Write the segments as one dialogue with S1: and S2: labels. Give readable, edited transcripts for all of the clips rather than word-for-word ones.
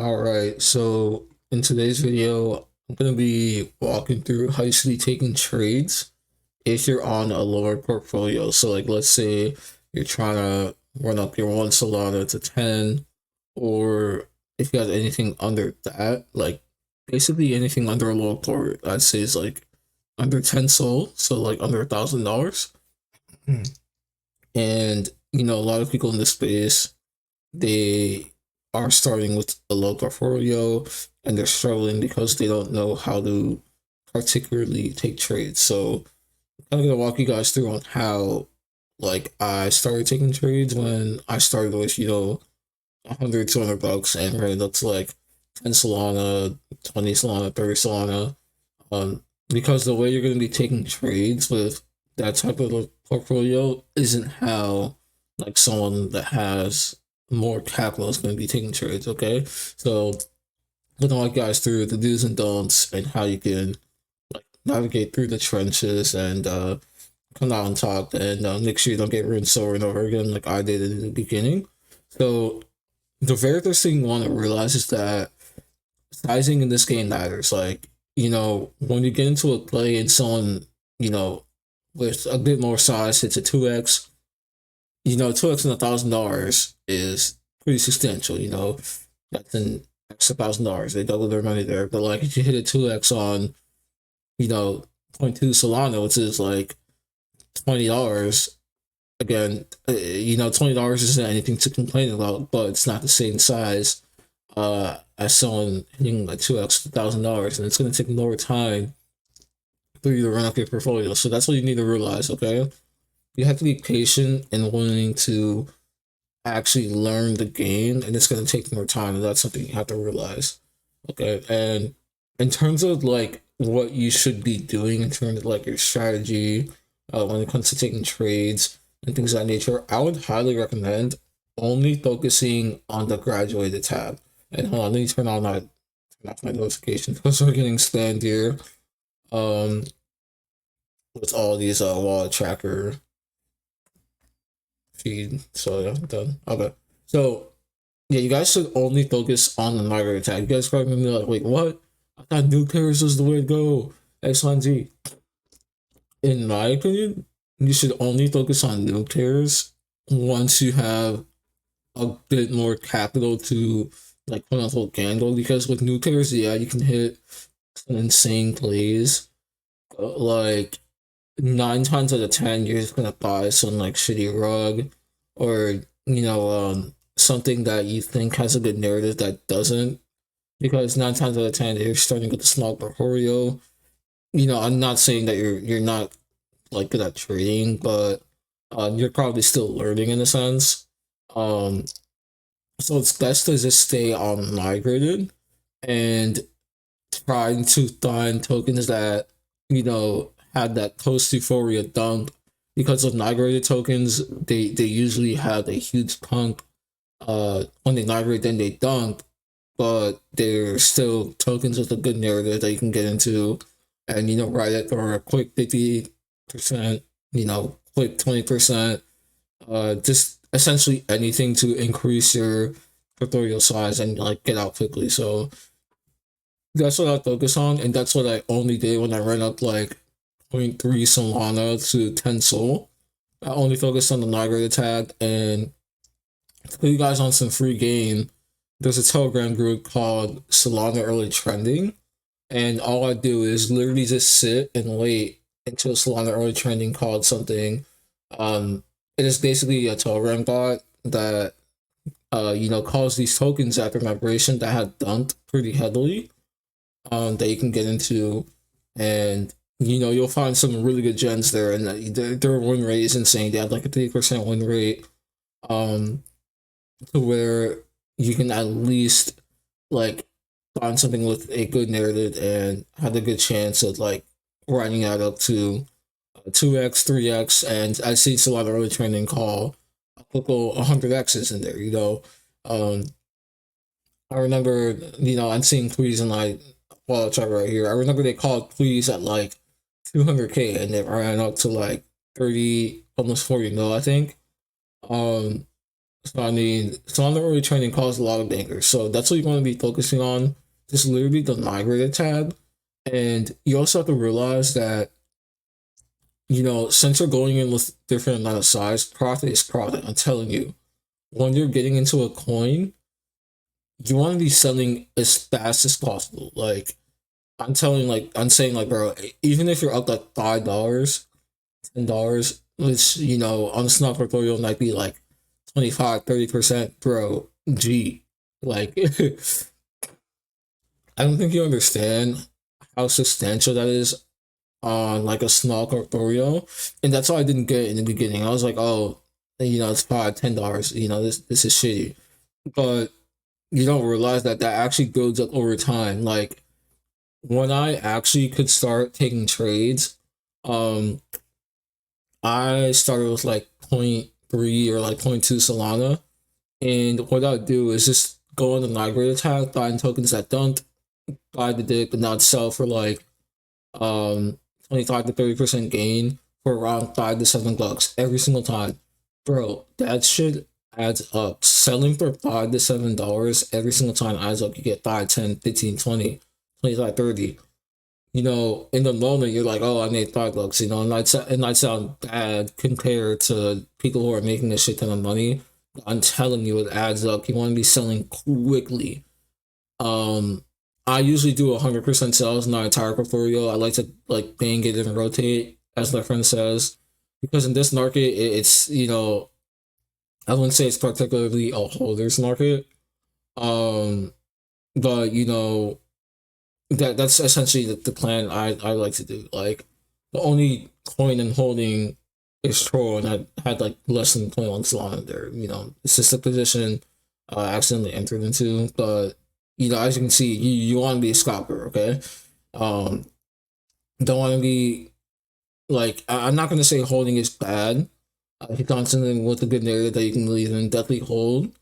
S1: All right, so in today's video, I'm gonna be walking through how you should be taking trades if you're on a lower portfolio. So, like, let's say you're trying to run up your one Solana to 10, or if you have anything under that, like basically anything under a low port, I'd say is like under 10 Sol, so like under $1,000. And a lot of people in this space they are starting with a low portfolio and they're struggling because they don't know how to particularly take trades. So I'm gonna walk you guys through on how like I started taking trades when I started with 100 $200 and ran it up to like 10 Solana, 20 Solana, 30 Solana. Because the way you're gonna be taking trades with that type of a portfolio isn't how like someone that has more capital is going to be taking trades. Okay, so I'm gonna walk you guys through the do's and don'ts and how you can like navigate through the trenches and come out on top and make sure you don't get rinsed over and over again like I did in the beginning. So the very first thing you want to realize is that sizing in this game matters. Like, when you get into a play and someone, you know, with a bit more size hits a 2x, 2x and $1,000 is pretty substantial, that's an extra $1,000. They double their money there. But like if you hit a 2x on, you know, point 0.2 Solana, which is like $20, again, $20 isn't anything to complain about, but it's not the same size as someone hitting like 2x $1,000, and it's gonna take more time for you to run up your portfolio. So that's what you need to realize, okay? You have to be patient and willing to actually learn the game, and it's going to take more time, and that's something you have to realize. Okay, and in terms of like what you should be doing in terms of like your strategy when it comes to taking trades and things of that nature, I would highly recommend only focusing on the graduated tab. And hold on, let me turn off my notifications because we're getting spammed here. Um, with all these wallet tracker feed. So yeah, done. Okay. So yeah, you guys should only focus on the migrate attack. You guys probably gonna be like, wait, what? I thought new pairs was the way to go. X, Y, and Z. In my opinion, you should only focus on new pairs once you have a bit more capital to like quote unquote gamble. Because with new pairs, yeah, you can hit some insane plays. But like 9 times out of 10, you're just gonna buy some like shitty rug or something that you think has a good narrative that doesn't, because 9 times out of 10 you're starting with a small portfolio. I'm not saying that you're not like good at trading, but you're probably still learning in a sense. Um, so it's best to just stay on migrated and trying to find tokens that had that post euphoria dump, because of migrated tokens they usually have a huge pump when they migrate, then they dump, but they're still tokens with a good narrative that you can get into and ride it for a quick 50%, quick 20%, just essentially anything to increase your portfolio size and like get out quickly. So that's what I focus on, and that's what I only did when I ran up like zero point 0.3 Solana to 10 Sol. I only focused on the migrate tag, and to put you guys on some free game, there's a Telegram group called Solana Early Trending, and all I do is literally just sit and wait until Solana Early Trending called something. It is basically a Telegram bot that calls these tokens after migration that had dumped pretty heavily, that you can get into, and you'll find some really good gens there, and their win rate is insane. They have like a 3% win rate, um, to where you can at least like find something with a good narrative and have a good chance of like riding that up to 2x, 3x, and I see a lot of early trending call a couple 100x's in there. Um, I remember, I'm seeing tweets and like, well, I'll try right here. I remember they called tweets at like 200K and they ran up to like 30, almost 40 mil, I think. Um, So I mean, Solana early trading caused a lot of bangers. So that's what you want to be focusing on. Just literally the migrated tab. And you also have to realize that, since you're going in with different amount of size, profit is profit. I'm telling you. When you're getting into a coin, you want to be selling as fast as possible. Like I'm saying like, bro, even if you're up like $5, $10, which on the stock portfolio might be like 25, 30%, bro. G. Like I don't think you understand how substantial that is on like a small portfolio. And that's why I didn't get it in the beginning. I was like, oh, it's $5, $10, this is shitty. But you don't realize that that actually builds up over time. Like when I actually could start taking trades, um, I started with like point 0.3 or like point 0.2 Solana. And what I'd do is just go on the migrate attack, buying tokens that don't buy the dip and not sell for like 25 to 30% gain for around $5 to $7 every single time. Bro, that shit adds up. Selling for $5 to $7 every single time adds up. You get 5, 10, 15, 20, 25, 30. In the moment you're like, oh, I made $5, it might sound bad compared to people who are making a shit ton of money. I'm telling you, it adds up. You want to be selling quickly. Um, I usually do 100% sales in my entire portfolio. I like to like bang it and rotate, as my friend says, because in this market, it's I wouldn't say it's particularly a holders market. Um, but that's essentially the plan I like to do. Like the only coin I'm holding is Troll, and I had like less than 21 Solana in there. It's just a position I accidentally entered into. But as you can see, you want to be a scalper, okay? Um, don't want to be like I'm not gonna say holding is bad. If you find something with a good narrative that you can believe in, definitely hold.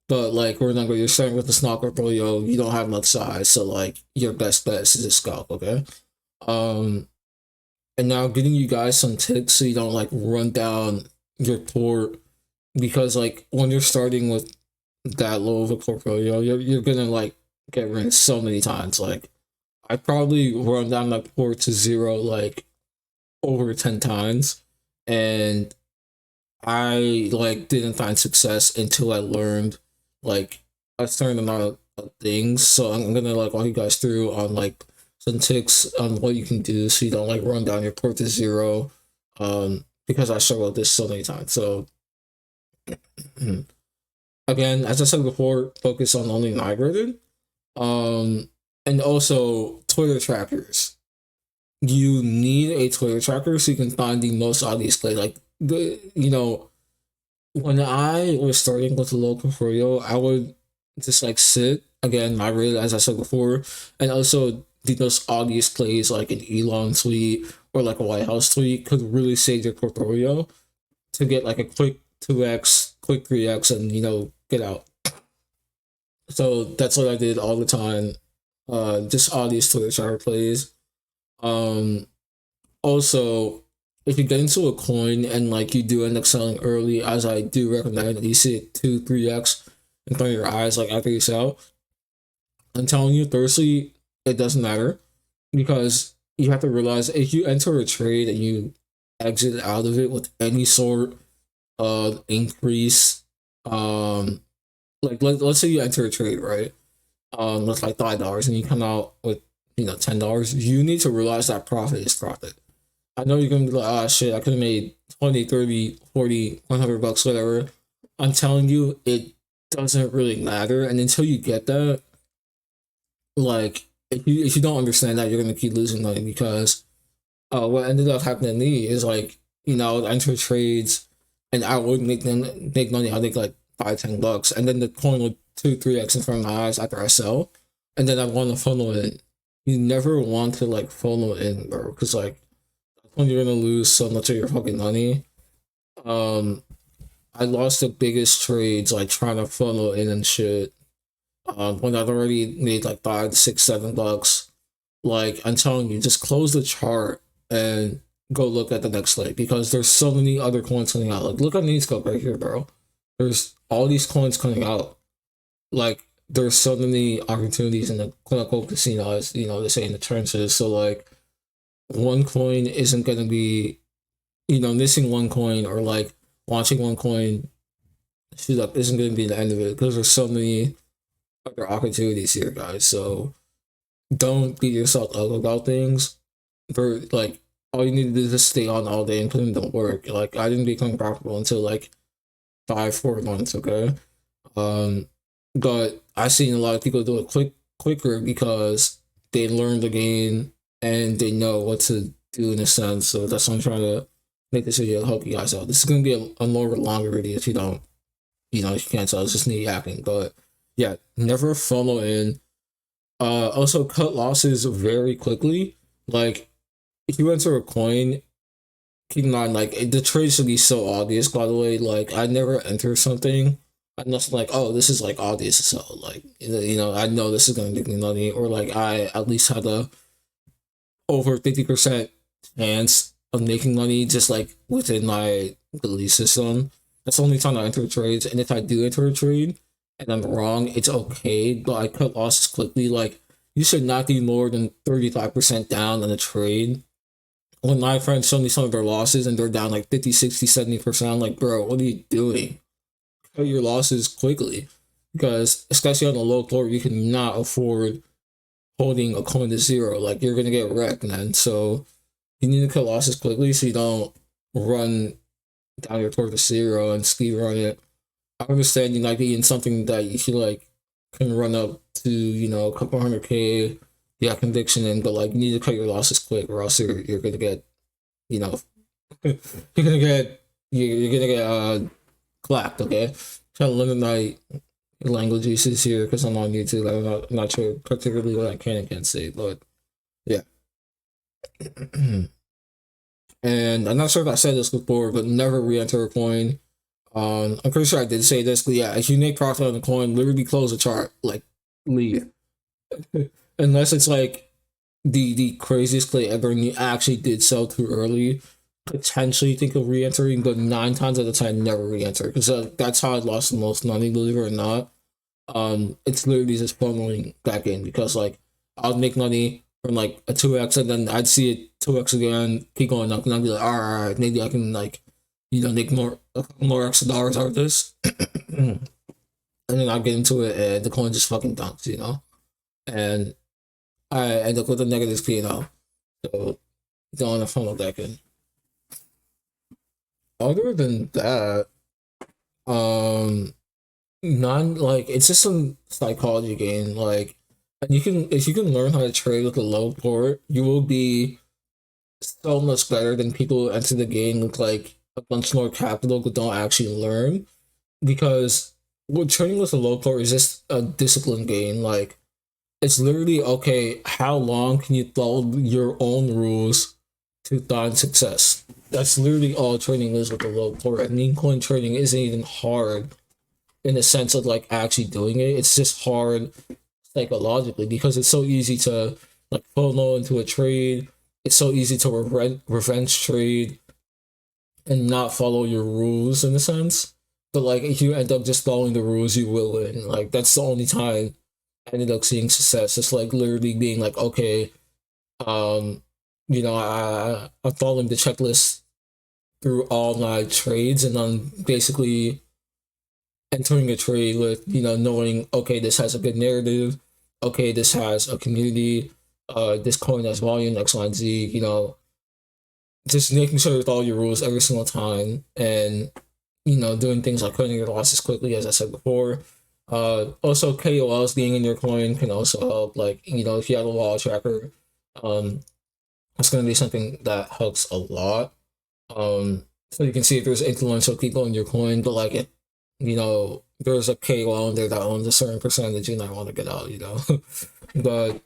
S1: But like remember, you're starting with a small portfolio. You don't have much size, so like your best bet is a scalp, okay? Um, and now getting you guys some tips so you don't like run down your port, because like when you're starting with that low of a portfolio, you're gonna like get rinsed so many times. Like I probably run down my port to zero like over 10 times, and I like didn't find success until I learned like a certain amount of things. So I'm gonna like walk you guys through on like some tips on what you can do so you don't like run down your port to zero. Because I struggled with this so many times. So again, as I said before, focus on only migrated. And also Twitter trackers. You need a Twitter tracker so you can find the most obvious play. Like when I was starting with a low portfolio, I would just like sit again, migrate as I said before, and also the most obvious plays like an Elon tweet or like a White House tweet could really save your portfolio to get like a quick 2x, quick 3x, and get out. So that's what I did all the time. Just all these Twitter tracker plays. Um, Also, if you get into a coin and like you do end up selling early, as I do recommend, you see it 2, 3x in front of your eyes, like after you sell. I'm telling you, thirsty, it doesn't matter, because you have to realize if you enter a trade and you exit out of it with any sort of increase, like let's say you enter a trade, right? With like $5 and you come out with $10, you need to realize that profit is profit. I know you're gonna be like, ah, shit, I could have made 20, 30, 40, $100, whatever. I'm telling you, it doesn't really matter. And until you get that, like, if you don't understand that, you're gonna keep losing money, because what ended up happening to me is like, I would enter trades and I would make money. I'd make like 5, $10, and then the coin would 2, 3x in front of my eyes after I sell, and then I want to funnel in. You never want to like funnel in, bro, because like when you're gonna lose so much of your fucking money. Um, I lost the biggest trades like trying to funnel in and shit. When I'd already made like 5, 6, $7. Like I'm telling you, just close the chart and go look at the next leg, because there's so many other coins coming out. Like look at Netscope right here, bro. there's all these coins coming out. Like there's so many opportunities in the quote unquote casino, as you know they say in the trenches. So like one coin isn't gonna be, you know, missing one coin or like launching one coin shoot up isn't gonna be the end of it because there's so many other opportunities here, guys. So don't beat yourself up about things. For like all you need to do is just stay on all day and put in the work. Like I didn't become profitable until like 5 4 months, okay? Um but I've seen a lot of people do it quicker because they learn the game and they know what to do in a sense. So that's why I'm trying to make this video to help you guys out. This is gonna be a more longer video if you don't, you know, if you can't tell, it's just me yakking. But yeah, never follow in. Also cut losses very quickly. Like if you enter a coin, keep in mind like the trade should be so obvious. By the way, like I never enter something unless like, oh, this is like obvious as hell. Like you know, I know this is gonna make me money, or like I at least had a over 50% chance of making money just like within my belief system. That's the only time I enter trades. And if I do enter a trade and I'm wrong, it's okay. But I cut losses quickly. Like you should not be more than 35% down on a trade. When my friends show me some of their losses and they're down like 50, 60, 70%, I'm like, bro, what are you doing? Cut your losses quickly. Because especially on the low floor, you cannot afford holding a coin to zero. Like you're gonna get wrecked, man. So you need to cut losses quickly so you don't run down your towards to zero and ski run it. I understand you might be in something that you feel like can run up to, you know, a couple hundred K, yeah, conviction in, but like you need to cut your losses quick or else you're gonna get, you know, you're gonna get you're gonna get clapped, okay? Try to limit my language usage here because I'm on YouTube. I'm not sure particularly what I can and can't say, but yeah. And I'm not sure if I said this before, but never re-enter a coin. I'm pretty sure I did say this, but yeah, if you make profit on a coin, literally close the chart, like leave. Unless it's like the craziest play ever, and you actually did sell too early. Potentially think of re-entering, but 9 times out of 10, never re-enter because that's how I lost the most money, believe it or not. It's literally just funneling back in because like I'll make money from like a 2x and then I'd see it 2x again, keep going up, and I'd be like, all right, maybe I can like, you know, make more extra dollars out of this. And then I get into it and the coin just fucking dumps, you know? And I end up with a negative P&L. So you don't want to funnel back in. Other than that, um none, like it's just some psychology game. Like and you can if you can learn how to trade with a low port, you will be so much better than people who enter the game with like a bunch more capital but don't actually learn. Because what trading with a low port is just a discipline game. Like it's literally okay, how long can you follow your own rules to find success? That's literally all trading is with the low port. And meme coin trading isn't even hard in the sense of like actually doing it. It's just hard psychologically because it's so easy to like FOMO into a trade. It's so easy to revenge trade and not follow your rules in a sense. But like if you end up just following the rules, you will win. Like that's the only time I ended up seeing success. It's like literally being like, okay, um, you know, I'm following the checklist through all my trades, and I'm basically entering a trade with, you know, knowing, okay, this has a good narrative, okay, this has a community, this coin has volume, X, Y, and Z, you know, just making sure with all your rules every single time, and you know, doing things like cutting your losses quickly, as I said before. Also KOLs being in your coin can also help. Like, you know, if you have a wall tracker, um, it's gonna be something that helps a lot. So you can see if there's influential people in your coin, but like it, you know, there's a KOL in there that owns a certain percentage, you might want to get out, you know. But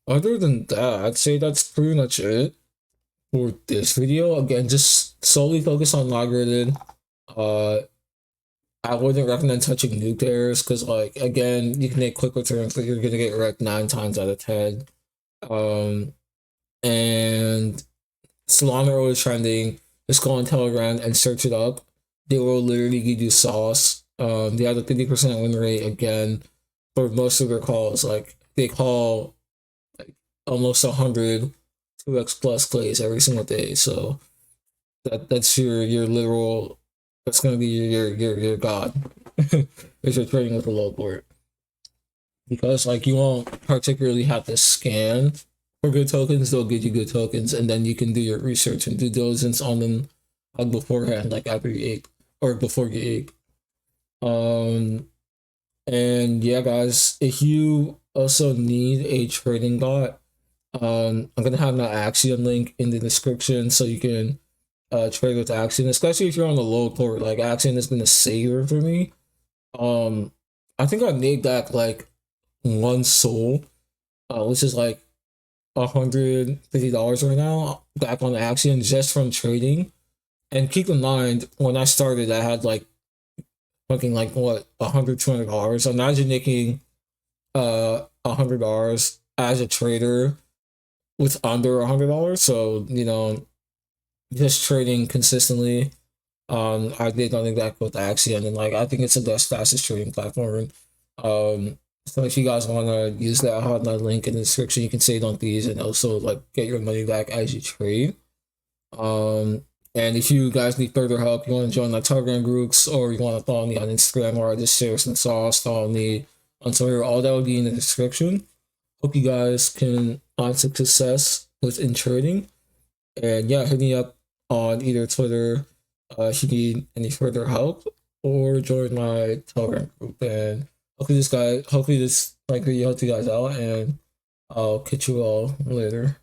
S1: other than that, I'd say that's pretty much it for this video. Again, just solely focus on logarithm. Uh, I wouldn't recommend touching new pairs because, like, again, you can make quick returns, but you're gonna get wrecked 9 times out of 10. Um, and Solana is trending. Just go on Telegram and search it up. they will literally give you sauce. They have a 50% win rate again for most of their calls. Like they call like almost 100 2x plus plays every single day. So that's your literal. That's gonna be your god if you're trading with a low board, because like you won't particularly have to scan for good tokens. They'll give you good tokens, and then you can do your research and due diligence on them like beforehand, like after you ate or before you ate. And yeah, guys, if you also need a trading bot, I'm gonna have my Axiom link in the description so you can trade with Axiom, especially if you're on the low port. Like Axiom has been a savior for me. Um, I think I made that like one soul, which is like $150 right now, back on Axiom just from trading. And keep in mind, when I started, I had like fucking like what $100 $200. Imagine making $100 as a trader with under $100. So just trading consistently. I did nothing that with Axiom, and like I think it's the best fastest trading platform. So if you guys want to use that, I'll have that link in the description. You can save on these and also like get your money back as you trade. And if you guys need further help, you want to join my Telegram groups, or you want to follow me on Instagram, or I just share some sauce, follow me on Twitter. All that will be in the description. Hope you guys can find some success within trading. And yeah, hit me up on either Twitter if you need any further help, or join my Telegram group. And hopefully this like video helped you guys out, and I'll catch you all later.